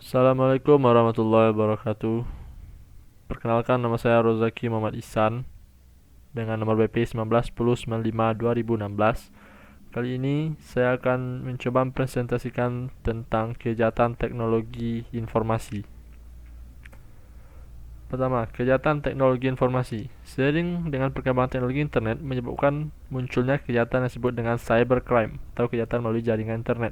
Assalamualaikum warahmatullahi wabarakatuh. Perkenalkan, nama saya Rozaki Muhammad Ihsan dengan nomor BP 191095-2016. Kali ini saya akan mencoba mempresentasikan tentang kejahatan teknologi informasi. Pertama, kejahatan teknologi informasi. Seiring dengan perkembangan teknologi internet menyebabkan munculnya kejahatan yang disebut dengan cybercrime atau kejahatan melalui jaringan internet.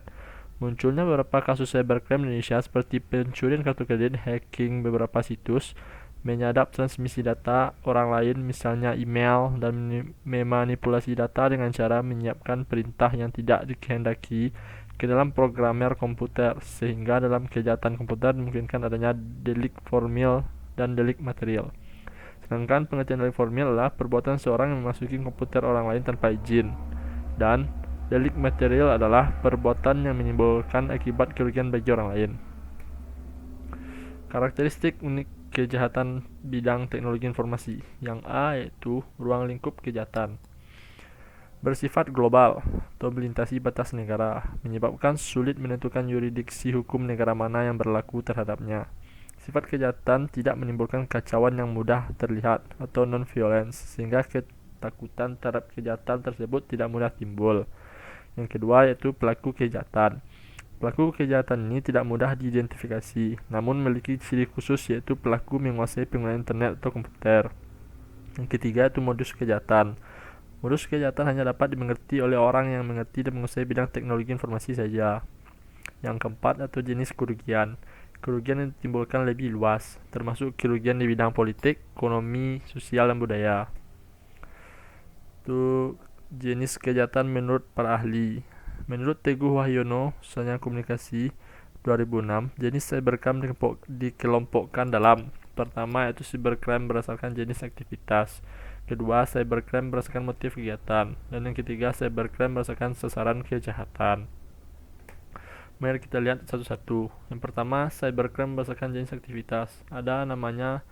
Munculnya beberapa kasus cybercrime di Indonesia seperti pencurian kartu kredit, hacking beberapa situs, menyadap transmisi data orang lain misalnya email, dan memanipulasi data dengan cara menyiapkan perintah yang tidak dikehendaki ke dalam programmer komputer, sehingga dalam kejahatan komputer dimungkinkan adanya delik formil dan delik material. Sedangkan pengertian delik formil adalah perbuatan seorang yang memasuki komputer orang lain tanpa izin, dan delik material adalah perbuatan yang menimbulkan akibat kerugian bagi orang lain. Karakteristik unik kejahatan bidang teknologi informasi. Yang A yaitu ruang lingkup kejahatan. Bersifat global atau melintasi batas negara, menyebabkan sulit menentukan yurisdiksi hukum negara mana yang berlaku terhadapnya. Sifat kejahatan tidak menimbulkan kacauan yang mudah terlihat atau non-violence, sehingga ketakutan terhadap kejahatan tersebut tidak mudah timbul. Yang kedua yaitu pelaku kejahatan. Pelaku kejahatan ini tidak mudah diidentifikasi, namun memiliki ciri khusus yaitu pelaku menguasai penggunaan internet atau komputer. Yang ketiga itu modus kejahatan. Modus kejahatan hanya dapat dimengerti oleh orang yang mengerti dan menguasai bidang teknologi informasi saja. Yang keempat atau jenis kerugian. Kerugian yang ditimbulkan lebih luas, termasuk kerugian di bidang politik, ekonomi, sosial, dan budaya. Itu jenis kejahatan menurut para ahli. Menurut Teguh Wahyono, Sarjana Komunikasi 2006, jenis cybercrime dikelompokkan dalam: pertama yaitu cybercrime berdasarkan jenis aktivitas, kedua cybercrime berdasarkan motif kegiatan, dan yang ketiga cybercrime berdasarkan sasaran kejahatan. Mari kita lihat satu-satu. Yang pertama, cybercrime berdasarkan jenis aktivitas. Ada namanya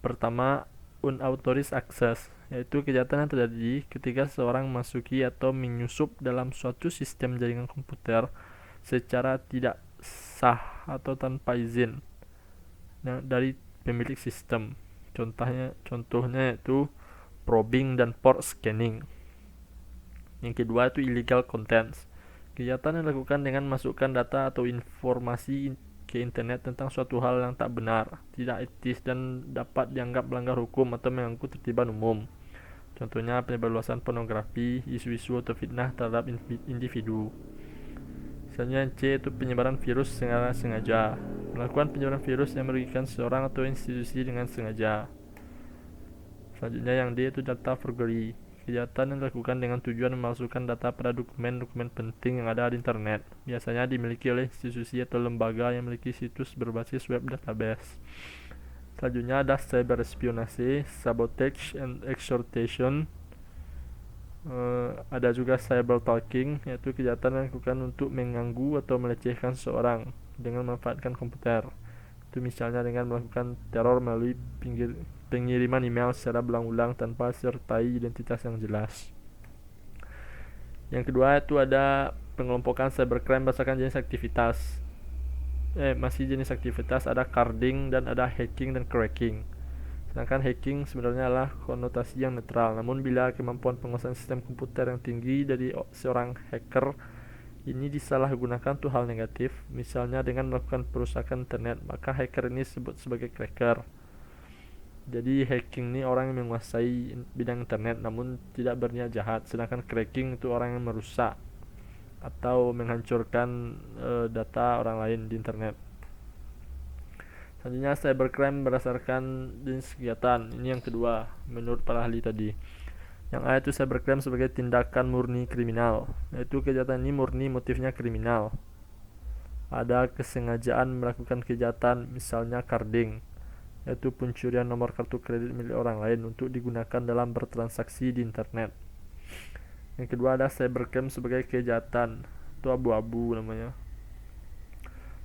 pertama unauthorized access, yaitu kejahatan yang terjadi ketika seseorang memasuki atau menyusup dalam suatu sistem jaringan komputer secara tidak sah atau tanpa izin dari pemilik sistem. Contohnya yaitu probing dan port scanning. Yang kedua itu illegal contents. Kejahatan yang dilakukan dengan masukkan data atau informasi ke internet tentang suatu hal yang tak benar, tidak etis, dan dapat dianggap melanggar hukum atau mengganggu tertiban umum. Contohnya penyebarluasan pornografi, isu-isu atau fitnah terhadap individu. Selanjutnya C itu penyebaran virus secara sengaja. Melakukan penyebaran virus yang merugikan seseorang atau institusi dengan sengaja. Selanjutnya yang D itu data forgery. Kejahatan yang dilakukan dengan tujuan memasukkan data pada dokumen-dokumen penting yang ada di internet, biasanya dimiliki oleh institusi atau lembaga yang memiliki situs berbasis web database. Selanjutnya ada cyber espionage, sabotage and extortion. Ada juga cyber talking, yaitu kejahatan yang dilakukan untuk mengganggu atau melecehkan seseorang dengan memanfaatkan komputer. Itu misalnya dengan melakukan teror melalui pengiriman email secara berulang-ulang tanpa sertai identitas yang jelas. Yang kedua itu ada pengelompokan cybercrime berdasarkan jenis aktivitas. Masih jenis aktivitas, ada carding dan ada hacking dan cracking. Sedangkan hacking sebenarnya adalah konotasi yang netral, namun bila kemampuan penguasaan sistem komputer yang tinggi dari seorang hacker ini disalahgunakan untuk hal negatif, misalnya dengan melakukan perusakan internet, maka hacker ini disebut sebagai cracker. Jadi hacking ini orang yang menguasai bidang internet namun tidak berniat jahat, sedangkan cracking itu orang yang merusak atau menghancurkan data orang lain di internet. Selanjutnya cybercrime berdasarkan jenis kegiatan. Ini yang kedua menurut para ahli tadi. Yang A itu cybercrime sebagai tindakan murni kriminal, yaitu kejahatan ini murni motifnya kriminal. Ada kesengajaan melakukan kejahatan, misalnya carding, yaitu pencurian nomor kartu kredit milik orang lain untuk digunakan dalam bertransaksi di internet. Yang kedua ada cybercrime sebagai kejahatan, itu abu-abu namanya.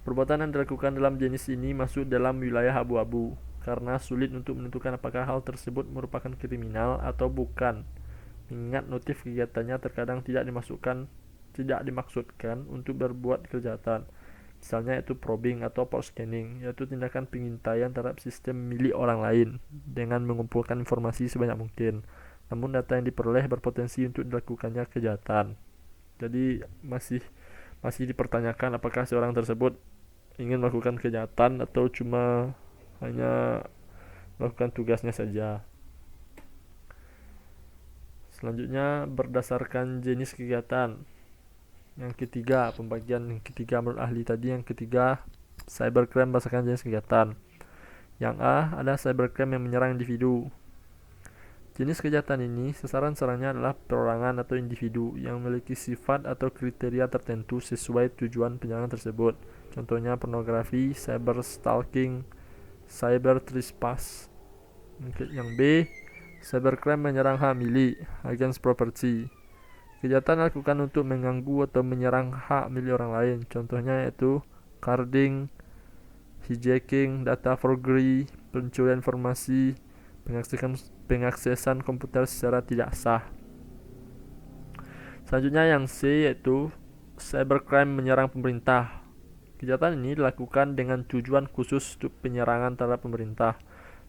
Perbuatan yang dilakukan dalam jenis ini masuk dalam wilayah abu-abu, karena sulit untuk menentukan apakah hal tersebut merupakan kriminal atau bukan, mengingat motif kegiatannya terkadang tidak dimaksudkan untuk berbuat kejahatan. Misalnya itu probing atau port scanning, yaitu tindakan pengintaian terhadap sistem milik orang lain dengan mengumpulkan informasi sebanyak mungkin. Namun data yang diperoleh berpotensi untuk dilakukannya kejahatan. Jadi masih dipertanyakan apakah seorang tersebut ingin melakukan kejahatan atau cuma hanya melakukan tugasnya saja. Selanjutnya berdasarkan jenis kegiatan. Yang ketiga, pembagian yang ketiga menurut ahli tadi, yang ketiga cybercrime berdasarkan jenis kegiatan. Yang A, ada cybercrime yang menyerang individu. Jenis kejahatan ini sasaran-sasarannya adalah perorangan atau individu yang memiliki sifat atau kriteria tertentu sesuai tujuan penyerangan tersebut. Contohnya pornografi, cyber stalking, cyber trespass. Yang B, cybercrime menyerang hak milik, against property. Kejahatan dilakukan untuk mengganggu atau menyerang hak milik orang lain. Contohnya yaitu carding, hijacking, data forgery, pencurian informasi, pengaksesan komputer secara tidak sah. Selanjutnya yang C yaitu cybercrime menyerang pemerintah. Kejahatan ini dilakukan dengan tujuan khusus untuk penyerangan terhadap pemerintah.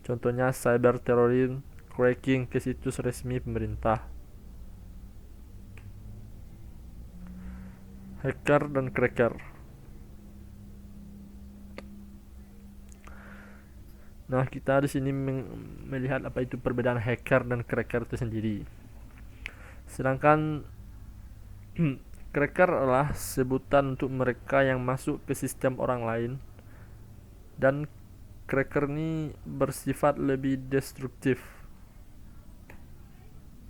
Contohnya cyber terrorism, cracking ke situs resmi pemerintah. Hacker dan cracker. Nah, kita di sini melihat apa itu perbedaan hacker dan cracker itu sendiri. Sedangkan cracker adalah sebutan untuk mereka yang masuk ke sistem orang lain, dan cracker ini bersifat lebih destruktif.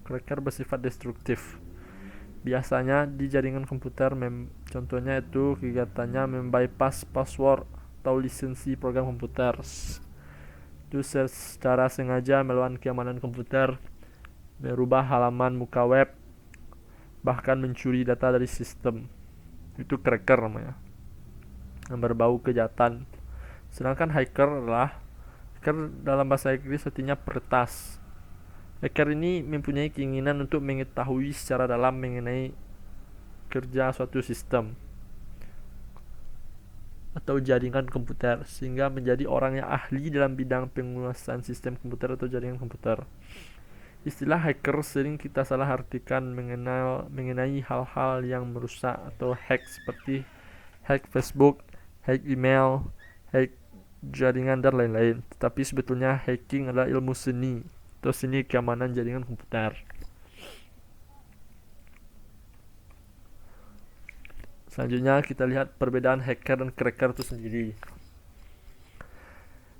Cracker bersifat destruktif. Biasanya di jaringan komputer, contohnya itu kegiatannya membypass password atau lisensi program komputer. Itu secara sengaja melawan keamanan komputer, merubah halaman muka web, bahkan mencuri data dari sistem. Itu cracker namanya, yang berbau kejahatan. Sedangkan hacker dalam bahasa Inggris artinya peretas. Hacker ini mempunyai keinginan untuk mengetahui secara dalam mengenai kerja suatu sistem atau jaringan komputer, sehingga menjadi orang yang ahli dalam bidang penguasaan sistem komputer atau jaringan komputer. Istilah hacker sering kita salah artikan mengenai hal-hal yang merusak atau hack, seperti hack Facebook, hack email, hack jaringan, dan lain-lain. Tetapi sebetulnya hacking adalah ilmu seni atau seni keamanan jaringan komputer. Selanjutnya kita lihat perbedaan hacker dan cracker itu sendiri.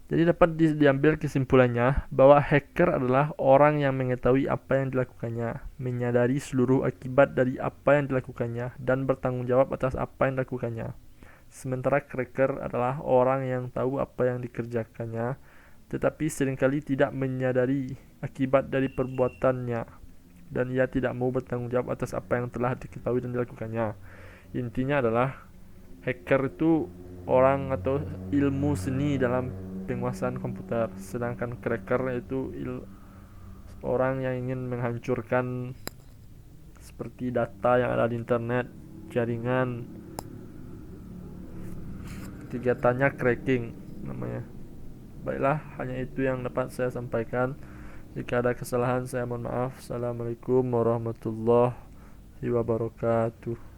Jadi dapat diambil kesimpulannya bahwa hacker adalah orang yang mengetahui apa yang dilakukannya, menyadari seluruh akibat dari apa yang dilakukannya, dan bertanggung jawab atas apa yang dilakukannya. Sementara cracker adalah orang yang tahu apa yang dikerjakannya, tetapi seringkali tidak menyadari akibat dari perbuatannya, dan ia tidak mau bertanggung jawab atas apa yang telah diketahui dan dilakukannya. Intinya adalah hacker itu orang atau ilmu seni dalam penguasaan komputer, sedangkan cracker itu orang yang ingin menghancurkan seperti data yang ada di internet, jaringan. Kegiatannya cracking namanya. Baiklah, hanya itu yang dapat saya sampaikan. Jika ada kesalahan saya mohon maaf. Assalamualaikum warahmatullahi wabarakatuh.